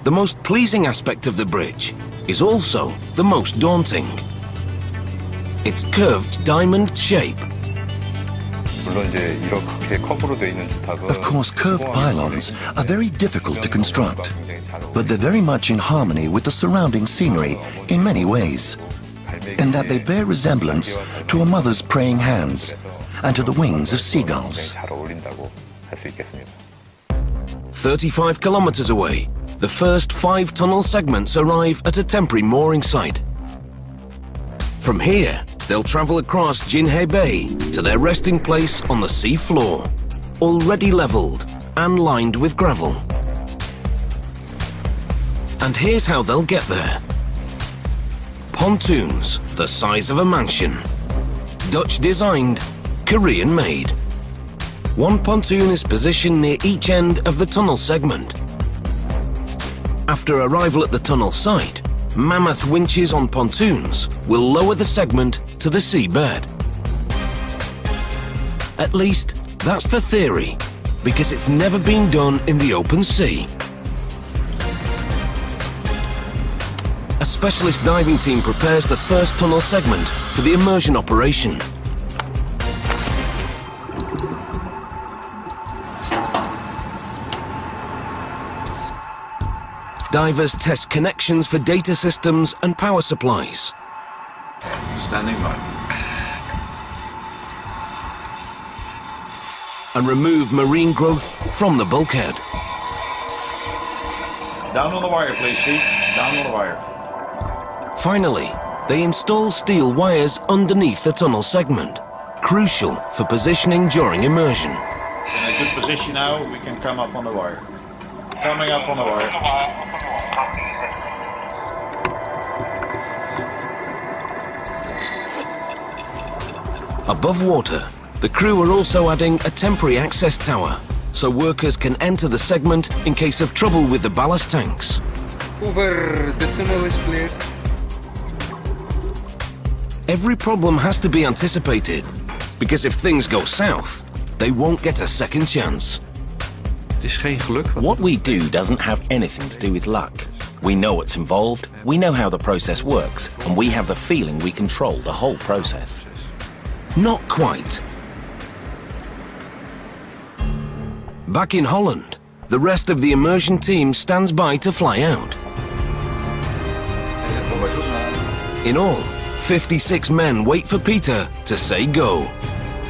The most pleasing aspect of the bridge is also the most daunting. Its curved diamond shape. Of course, curved pylons are very difficult to construct, but they're very much in harmony with the surrounding scenery in many ways, in that they bear resemblance to a mother's praying hands and to the wings of seagulls. 35 kilometers away, the first 5 tunnel segments arrive at a temporary mooring site. From here, they'll travel across Geoje Bay to their resting place on the sea floor, already leveled and lined with gravel. And here's how they'll get there. Pontoons the size of a mansion. Dutch designed, Korean made. One pontoon is positioned near each end of the tunnel segment. After arrival at the tunnel site, mammoth winches on pontoons will lower the segment to the seabed. At least, that's the theory, because it's never been done in the open sea. A specialist diving team prepares the first tunnel segment for the immersion operation. Divers test connections for data systems and power supplies. Standing by. And remove marine growth from the bulkhead. Down on the wire, please, Steve. Down on the wire. Finally, they install steel wires underneath the tunnel segment, crucial for positioning during immersion. In a good position now, we can come up on the wire. Coming up on the wire. Above water, the crew are also adding a temporary access tower, so workers can enter the segment in case of trouble with the ballast tanks. Over, the tunnel is clear. Every problem has to be anticipated, because if things go south, they won't get a second chance. What we do doesn't have anything to do with luck. We know what's involved, we know how the process works, and we have the feeling we control the whole process. Not quite. Back in Holland, the rest of the immersion team stands by to fly out. In all, 56 men wait for Peter to say go,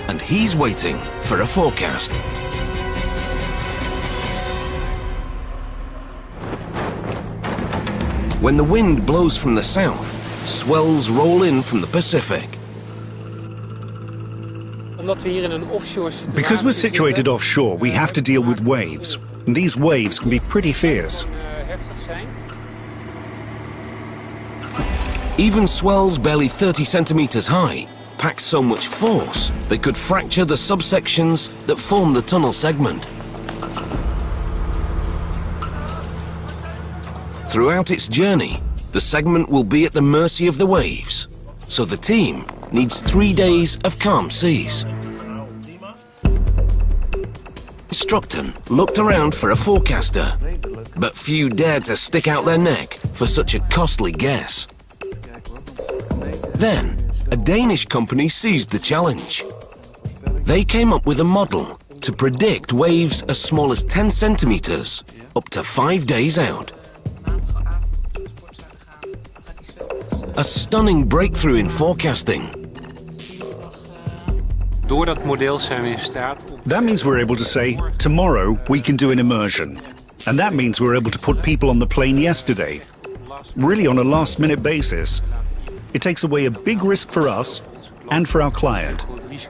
and he's waiting for a forecast. When the wind blows from the south, swells roll in from the Pacific. Because we're situated offshore, we have to deal with waves. And these waves can be pretty fierce. Even swells barely 30 centimeters high pack so much force they could fracture the subsections that form the tunnel segment. Throughout its journey, the segment will be at the mercy of the waves, so the team needs 3 days of calm seas. Structon looked around for a forecaster, but few dared to stick out their neck for such a costly guess. Then, a Danish company seized the challenge. They came up with a model to predict waves as small as 10 centimeters, up to 5 days out. A stunning breakthrough in forecasting. That means we're able to say, tomorrow we can do an immersion. And that means we're able to put people on the plane yesterday, really on a last-minute basis. It takes away a big risk for us and for our client. We've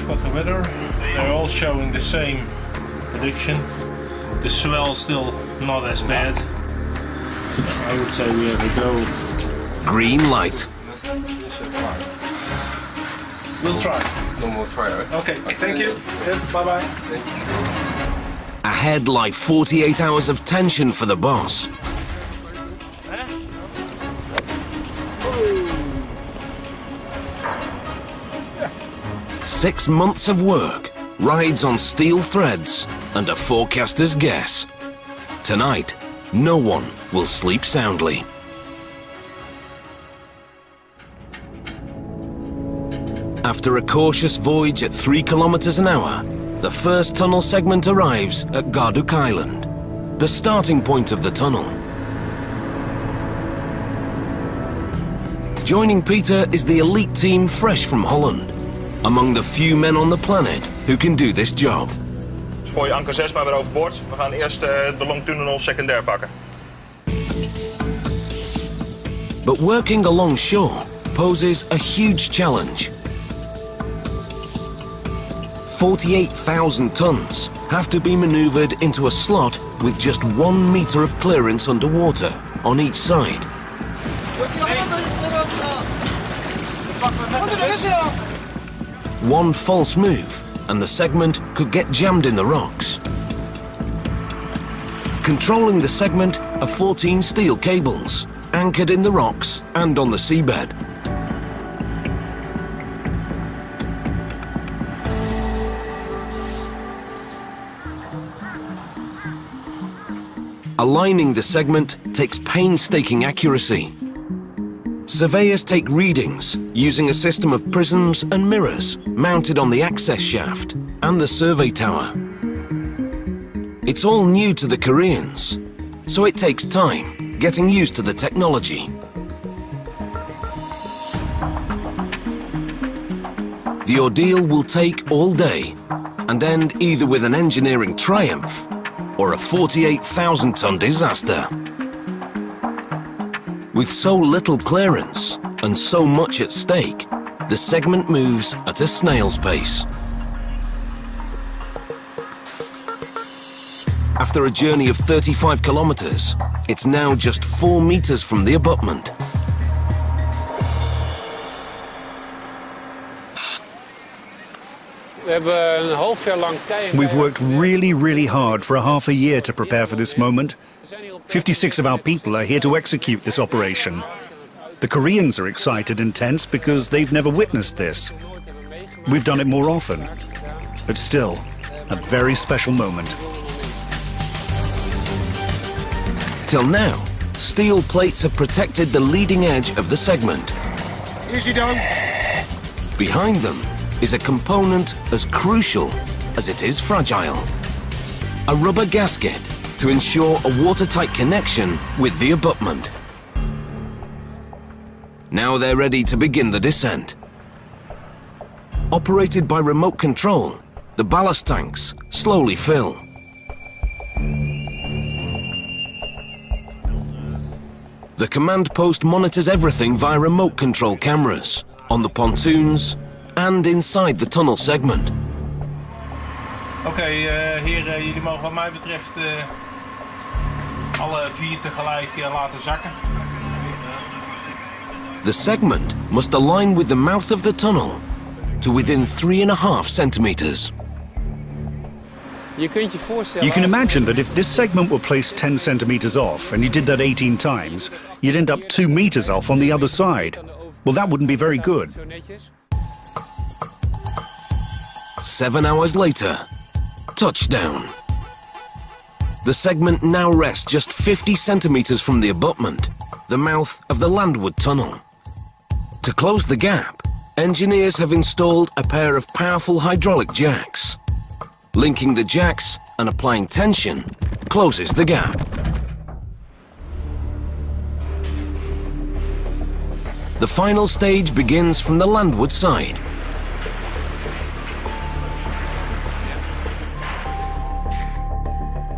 got the weather. They're all showing the same prediction. The swell still not as bad. I would say we have a go. Green light. We'll try. No more try, right? Okay, thank you. Yes, bye-bye. Ahead lie 48 hours of tension for the boss. "6 months of work rides on steel threads and a forecaster's guess. Tonight, no one will sleep soundly. After a cautious voyage at 3 kilometers an hour, the first tunnel segment arrives at Garduk Island, the starting point of the tunnel. Joining Peter is the elite team fresh from Holland, among the few men on the planet who can do this job. Gooi anker 6 maar weer overboord. We gaan eerst de longtunnel secundair pakken. But working along shore poses a huge challenge. 48,000 tons have to be maneuvered into a slot with just 1 meter of clearance underwater on each side. One false move and the segment could get jammed in the rocks. Controlling the segment are 14 steel cables, anchored in the rocks and on the seabed. Aligning the segment takes painstaking accuracy. Surveyors take readings using a system of prisms and mirrors mounted on the access shaft and the survey tower. It's all new to the Koreans, so it takes time getting used to the technology. The ordeal will take all day and end either with an engineering triumph or a 48,000-ton disaster. With so little clearance and so much at stake, the segment moves at a snail's pace. After a journey of 35 kilometers, it's now just 4 meters from the abutment. We've worked really hard for a half a year to prepare for this moment. 56 of our people are here to execute this operation. The Koreans are excited and tense because they've never witnessed this. We've done it more often, but still, a very special moment. Till now, steel plates have protected the leading edge of the segment. Easy down. Behind them is a component as crucial as it is fragile. A rubber gasket to ensure a watertight connection with the abutment. Now they're ready to begin the descent. Operated by remote control, the ballast tanks slowly fill. The command post monitors everything via remote control cameras on the pontoons and inside the tunnel segment. Oké, heren, jullie mogen wat mij betreft alle 4 tegelijk laten zakken. The segment must align with the mouth of the tunnel to within 3.5 centimeters. You can imagine that if this segment were placed 10 centimeters off and you did that 18 times, you'd end up 2 meters off on the other side. Well, that wouldn't be very good. 7 hours later, touchdown. The segment now rests just 50 centimeters from the abutment, the mouth of the landward tunnel. To close the gap, engineers have installed a pair of powerful hydraulic jacks. Linking the jacks and applying tension closes the gap. The final stage begins from the landward side.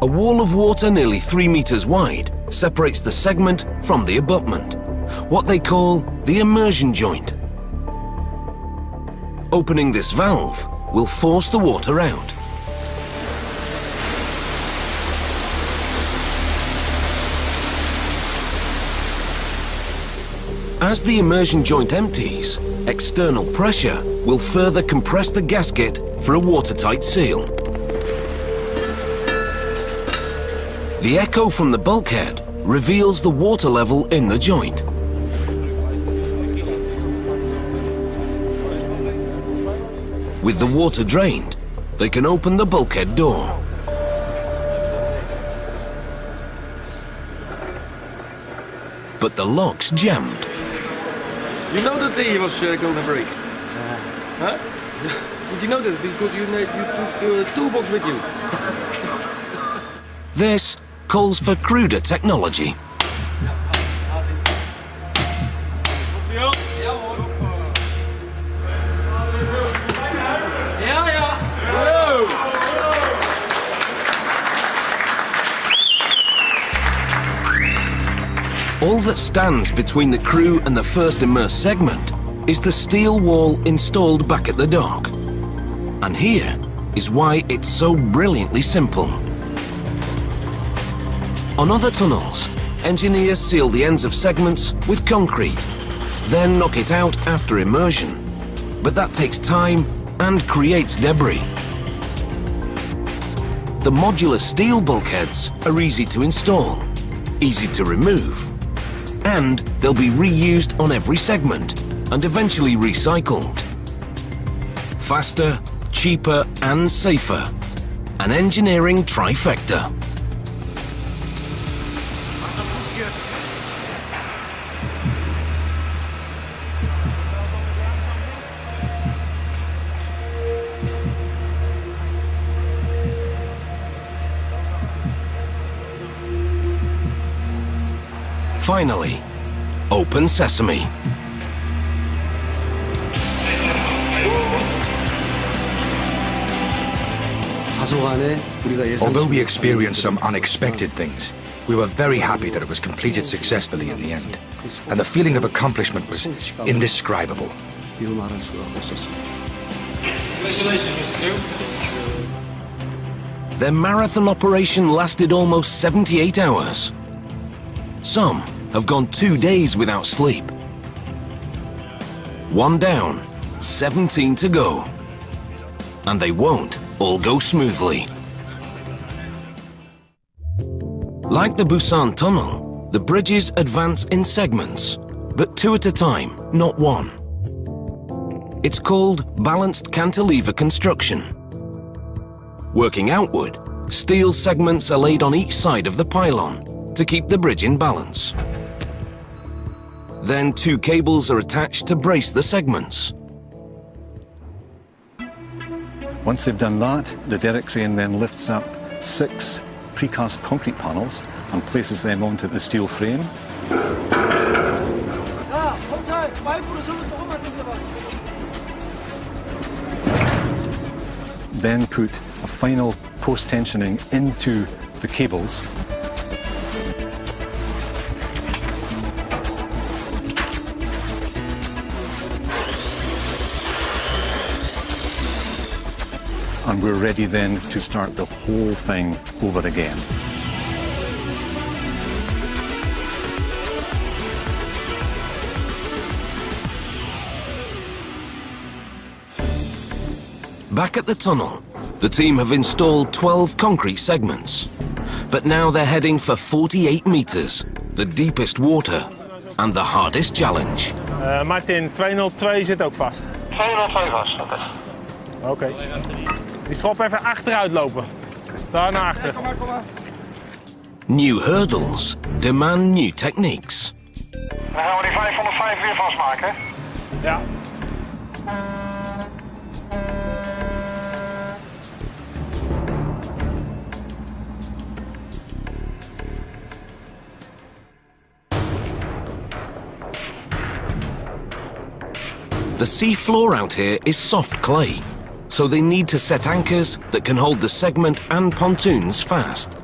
A wall of water nearly 3 meters wide separates the segment from the abutment, what they call the immersion joint. Opening this valve will force the water out. As the immersion joint empties, external pressure will further compress the gasket for a watertight seal. The echo from the bulkhead reveals the water level in the joint. With the water drained, they can open the bulkhead door. But the lock's jammed. You know that he was gonna break? Huh? Did you know that? Because you took the toolbox with you. This calls for cruder technology. All that stands between the crew and the first immersed segment is the steel wall installed back at the dock. And here is why it's so brilliantly simple. On other tunnels, engineers seal the ends of segments with concrete, then knock it out after immersion. But that takes time and creates debris. The modular steel bulkheads are easy to install, easy to remove, and they'll be reused on every segment and eventually recycled. Faster, cheaper and safer. An engineering trifecta. Finally, open sesame. Although we experienced some unexpected things, we were very happy that it was completed successfully in the end. And the feeling of accomplishment was indescribable. Their marathon operation lasted almost 78 hours. Some have gone 2 days without sleep. 1 down, 17 to go. And they won't all go smoothly. Like the Busan Tunnel, the bridges advance in segments, but 2 at a time, not 1. It's called balanced cantilever construction. Working outward, steel segments are laid on each side of the pylon to keep the bridge in balance. Then 2 cables are attached to brace the segments. Once they've done that, the derrick crane then lifts up 6 precast concrete panels and places them onto the steel frame. Then put a final post-tensioning into the cables. And we're ready then to start the whole thing over again. Back at the tunnel, the team have installed 12 concrete segments. But now they're heading for 48 meters, the deepest water and the hardest challenge. Martin, 202 zit ook vast. 202 vast, Oké. Die schop even achteruit lopen. Daar naar achter. Kom maar. New hurdles demand new techniques. Dan gaan we die 505 weer vastmaken. Ja. The sea floor out here is soft clay, so they need to set anchors that can hold the segment and pontoons fast.